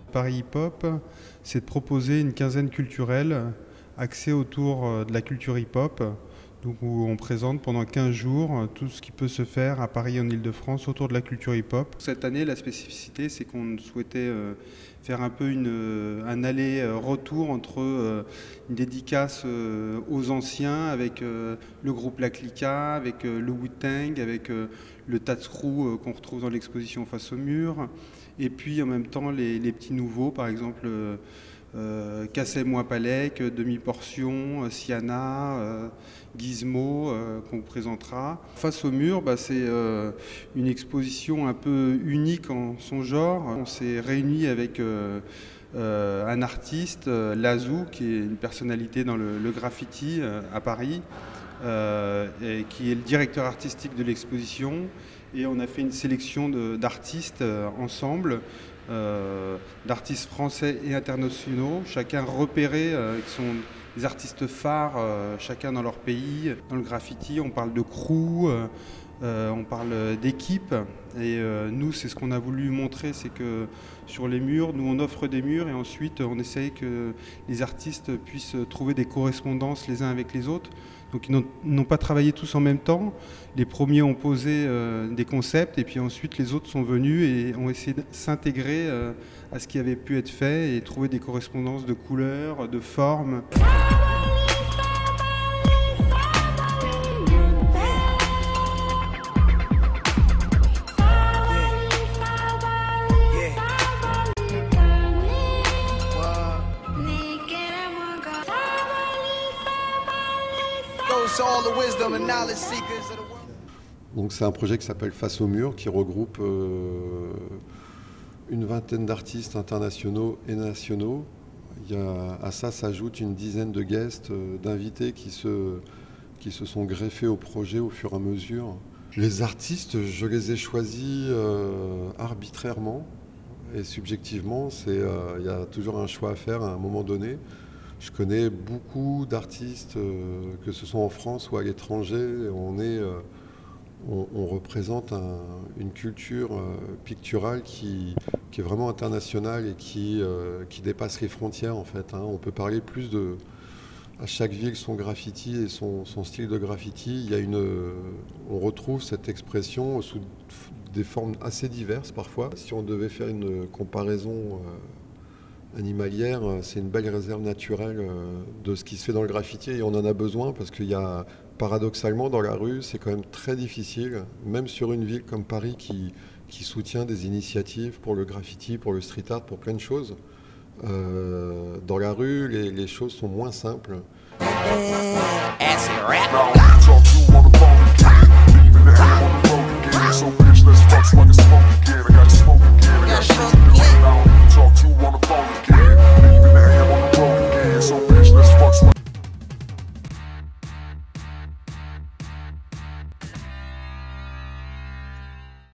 Paris Hip Hop, c'est de proposer une quinzaine culturelle axée autour de la culture hip hop, donc où on présente pendant 15 jours tout ce qui peut se faire à Paris, en Ile-de-France, autour de la culture hip hop. Cette année, la spécificité, c'est qu'on souhaitait faire un peu un aller-retour entre une dédicace aux anciens avec le groupe La Clica, avec le Wu-Tang, avec le Tatscrew qu'on retrouve dans l'exposition Face au mur, et puis en même temps les petits nouveaux, par exemple Kassem Wapalek, Demi-Portion, Siana, Gizmo, qu'on vous présentera. Face au mur, c'est une exposition un peu unique en son genre. On s'est réunis avec un artiste, Lazou, qui est une personnalité dans le graffiti à Paris, et qui est le directeur artistique de l'exposition. Et on a fait une sélection d'artistes ensemble, d'artistes français et internationaux, chacun repéré, qui sont des artistes phares, chacun dans leur pays. Dans le graffiti, on parle de crew, on parle d'équipe, et nous, c'est ce qu'on a voulu montrer, c'est que sur les murs, nous on offre des murs et ensuite on essaye que les artistes puissent trouver des correspondances les uns avec les autres. Donc ils n'ont pas travaillé tous en même temps. Les premiers ont posé des concepts et puis ensuite les autres sont venus et ont essayé de s'intégrer à ce qui avait pu être fait et trouver des correspondances de couleurs, de formes. Donc c'est un projet qui s'appelle Face au mur, qui regroupe une vingtaine d'artistes internationaux et nationaux. À ça s'ajoute une dizaine de guests, d'invités qui se sont greffés au projet au fur et à mesure. Les artistes, je les ai choisis arbitrairement et subjectivement. Il y a toujours un choix à faire à un moment donné. Je connais beaucoup d'artistes, que ce soit en France ou à l'étranger. On représente une culture picturale qui est vraiment internationale et qui dépasse les frontières en fait. On peut parler plus à chaque ville son graffiti et son style de graffiti. On retrouve cette expression sous des formes assez diverses parfois. Si on devait faire une comparaison animalière, c'est une belle réserve naturelle de ce qui se fait dans le graffiti et on en a besoin parce qu'il y a, paradoxalement, dans la rue, c'est quand même très difficile, même sur une ville comme Paris qui soutient des initiatives pour le graffiti, pour le street art, pour plein de choses. Dans la rue, les choses sont moins simples.